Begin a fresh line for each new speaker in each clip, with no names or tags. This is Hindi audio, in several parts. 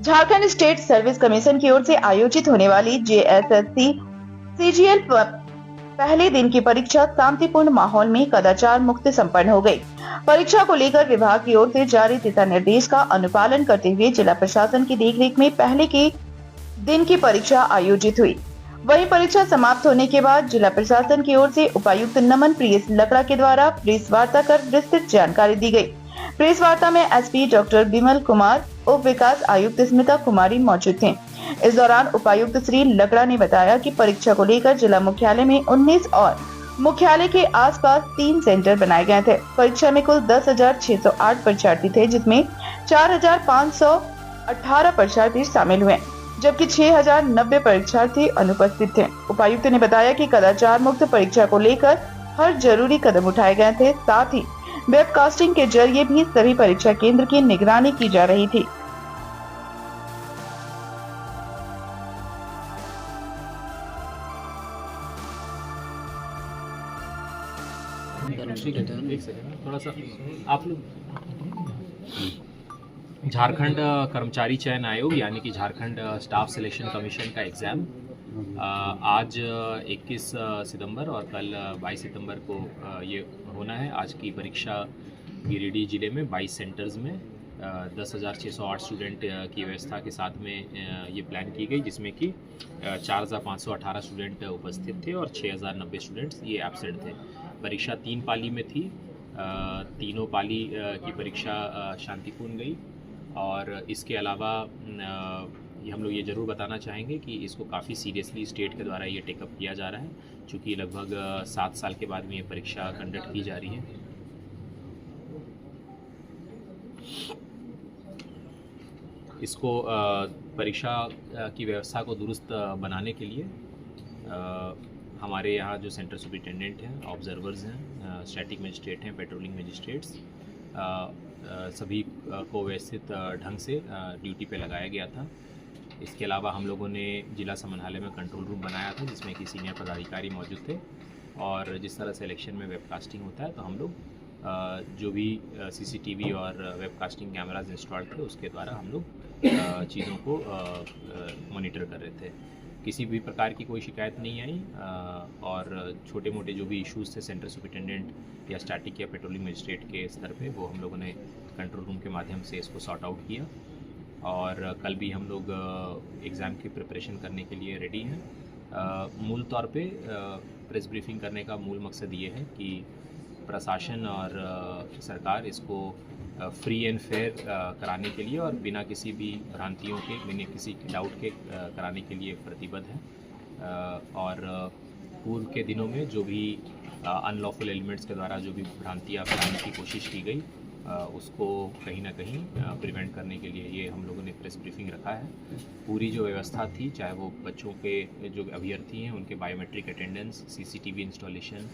झारखंड स्टेट सर्विस कमीशन की ओर से आयोजित होने वाली JSSC CGL पहले दिन की परीक्षा शांतिपूर्ण माहौल में कदाचार मुक्त संपन्न हो गई। परीक्षा को लेकर विभाग की ओर से जारी दिशा निर्देश का अनुपालन करते हुए जिला प्रशासन की देखरेख में पहले के दिन की परीक्षा आयोजित हुई। वहीं परीक्षा समाप्त होने के बाद जिला प्रशासन की ओर से उपायुक्त नमन प्रिय लकड़ा के द्वारा प्रेस वार्ता कर विस्तृत जानकारी दी गई। प्रेस वार्ता में SP डॉक्टर विमल कुमार, उप विकास आयुक्त स्मिता कुमारी मौजूद थे। इस दौरान उपायुक्त श्री लकड़ा ने बताया कि परीक्षा को लेकर जिला मुख्यालय में 19 और मुख्यालय के आसपास 3 सेंटर बनाए गए थे। परीक्षा में कुल 10,608 परीक्षार्थी थे, जिसमें 4,518 परीक्षार्थी शामिल हुए, जबकि 6,090 परीक्षार्थी अनुपस्थित थे। उपायुक्त ने बताया कि कदाचार मुक्त परीक्षा को लेकर हर जरूरी कदम उठाए गए थे। साथ ही वेबकास्टिंग के जरिए भी सभी परीक्षा केंद्र की निगरानी की जा रही थी।
थोड़ा सा आप लोग झारखंड कर्मचारी चयन आयोग यानी कि झारखंड स्टाफ सिलेक्शन कमीशन का एग्ज़ाम आज 21 सितंबर और कल 22 सितंबर को ये होना है। आज की परीक्षा गिरिडीह जिले में 22 सेंटर्स में 10,608 स्टूडेंट की व्यवस्था के साथ में ये प्लान की गई, जिसमें कि 4,518 स्टूडेंट उपस्थित थे और 6,090 स्टूडेंट्स ये एब्सेंट थे। परीक्षा 3 पाली में थी। तीनों पाली की परीक्षा शांतिपूर्ण गई और इसके अलावा हम लोग ये ज़रूर बताना चाहेंगे कि इसको काफ़ी सीरियसली स्टेट के द्वारा ये टेकअप किया जा रहा है, चूँकि लगभग 7 साल के बाद में ये परीक्षा कंडक्ट की जा रही है। इसको परीक्षा की व्यवस्था को दुरुस्त बनाने के लिए हमारे यहाँ जो सेंटर सुपरिटेंडेंट हैं, ऑब्जर्वर्स हैं, स्टैटिक मजिस्ट्रेट हैं, पेट्रोलिंग मजिस्ट्रेट्स, सभी को व्यवस्थित ढंग से ड्यूटी पे लगाया गया था। इसके अलावा हम लोगों ने जिला समाहरणालय में कंट्रोल रूम बनाया था, जिसमें कि सीनियर पदाधिकारी मौजूद थे। और जिस तरह से इलेक्शन में वेबकास्टिंग होता है, तो हम लोग जो भी CCTV और वेबकास्टिंग कैमराज इंस्टॉल थे, उसके द्वारा हम लोग चीज़ों को मॉनिटर कर रहे थे। किसी भी प्रकार की कोई शिकायत नहीं आई और छोटे मोटे जो भी इश्यूज़ थे सेंटर सुपरिटेंडेंट या स्टैटिक या पेट्रोलिंग मजिस्ट्रेट के स्तर पे, वो हम लोगों ने कंट्रोल रूम के माध्यम से इसको सॉर्ट आउट किया। और कल भी हम लोग एग्ज़ाम की प्रिपरेशन करने के लिए रेडी हैं। मूल तौर पे प्रेस ब्रीफिंग करने का मूल मकसद ये है कि प्रशासन और सरकार इसको फ्री एंड फेयर कराने के लिए और बिना किसी भी भ्रांतियों के, बिना किसी डाउट के कराने के लिए प्रतिबद्ध है। और पूर्व के दिनों में जो भी अनलॉफुल एलिमेंट्स के द्वारा जो भी भ्रांतियाँ फैलाने की कोशिश की गई, उसको कहीं ना कहीं प्रिवेंट करने के लिए ये हम लोगों ने प्रेस ब्रीफिंग रखा है। पूरी जो व्यवस्था थी, चाहे वो बच्चों के जो अभ्यर्थी हैं उनके बायोमेट्रिक अटेंडेंस, CCTV इंस्टॉलेशन,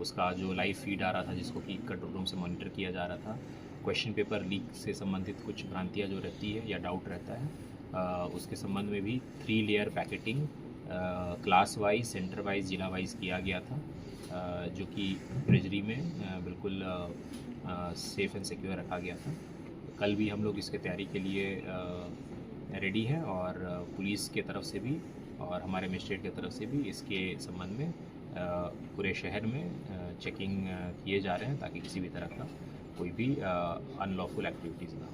उसका जो लाइव फीड आ रहा था जिसको कि कंट्रोल रूम से मॉनिटर किया जा रहा था, क्वेश्चन पेपर लीक से संबंधित कुछ भ्रांतियाँ जो रहती है या डाउट रहता है, उसके संबंध में भी 3 layer packeting class wise, centre wise, जिला वाइज किया गया था, जो कि ट्रेजरी में बिल्कुल सेफ़ एंड सिक्योर रखा गया था। कल भी हम लोग इसके तैयारी के लिए रेडी हैं और पुलिस के तरफ से भी और हमारे मजिस्ट्रेट की तरफ से भी इसके संबंध में पूरे शहर में चेकिंग किए जा रहे हैं, ताकि किसी भी तरह का कोई भी अनलॉफुल एक्टिविटीज़ ना हो।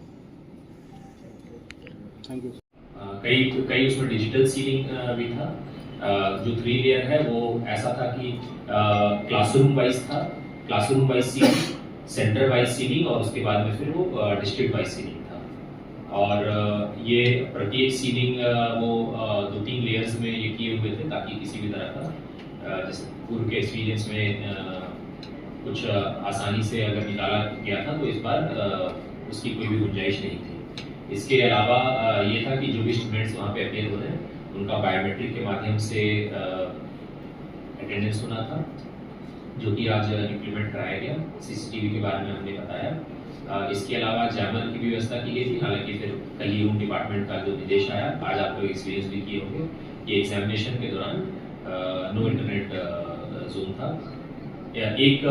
Thank you.
कई उसमें डिजिटल सीलिंग भी था। जो 3 लेयर है वो ऐसा था कि क्लासरूम वाइज था, classroom wise ceiling, centre wise ceiling और उसके बाद में फिर वो डिस्ट्रिक्ट वाइज सीलिंग था। और ये प्रत्येक सीलिंग वो 2-3 लेयर्स में ये किए हुए थे, ताकि किसी भी तरह का जैसे पूर्व के एक्सपीरियंस में कुछ आसानी से अगर निकाला गया था, तो इस बार उसकी कोई भी गुंजाइश नहीं थी। इसके अलावा ये था कि जो भी स्टूडेंट्स वहाँ पे अपेयर हो रहे हैं, उनका बायोमेट्रिक के माध्यम से अटेंडेंस होना था, जो कि आज इम्प्लीमेंट कराया गया। CCTV के बारे में हमने बताया। इसके अलावा जैमर की भी व्यवस्था की गई थी। हालांकि फिर कल ही होम डिपार्टमेंट का जो निर्देश आया, आज आप लोग एक्सपीरियंस भी किए होंगे, ये एग्जामिनेशन के दौरान नो इंटरनेट जोन था। एक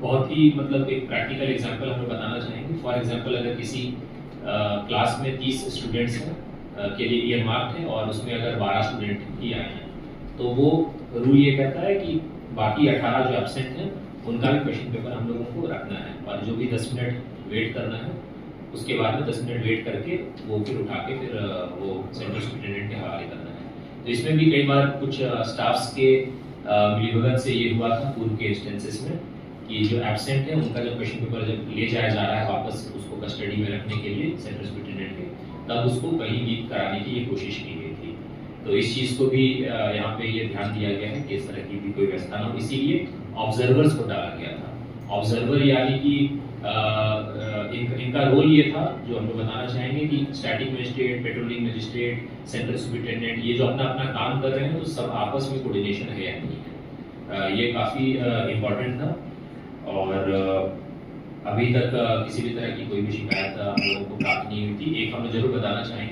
बहुत ही मतलब एक प्रैक्टिकल एग्जांपल हम लोग बताना चाहेंगे। फॉर एग्जांपल, अगर किसी क्लास में 30 स्टूडेंट्स हैं के लिए ईयरमार्क है और उसमें अगर 12 स्टूडेंट ही आए हैं तो वो रूल ये कहता है कि बाकी 18 जो एब्सेंट हैं उनका भी क्वेश्चन पेपर हम लोगों को रखना है और जो भी 10 मिनट वेट करना है उसके बाद में 10 मिनट वेट करके वो फिर उठा के फिर वो सेंट्रल सुपरिटेंडेंट के हवाले करना है। तो इसमें भी कई बार कुछ स्टाफ्स के मिलीभगत से ये हुआ था पूर्व के इंस्टेंसेस में कि जो एब्सेंट है उनका जब क्वेश्चन पेपर जब ले जाया जा रहा है वापस उसको कस्टडी में रखने के लिए सेंट्रल सुपरिटेंडेंट के, तब उसको कहीं लीक कराने की ये कोशिश की गई थी। तो इस चीज़ को भी यहाँ पे ये ध्यान दिया गया है कि इस तरह की भी कोई व्यवस्था ना हो, इसीलिए ऑब्जर्वर्स को डाला गया था। ऑब्जर्वर यानी कि इनका रोल ये था जो हम लोग बताना चाहेंगे कि static magistrate, patrolling magistrate, central superintendent ये जो अपना अपना काम कर रहे हैं तो सब आपस में कोऑर्डिनेशन है या नहीं है, ये काफ़ी इम्पोर्टेंट था। और अभी तक किसी भी तरह की कोई भी शिकायत हम लोगों को प्राप्त नहीं हुई थी। एक हम लोग जरूर बताना चाहेंगे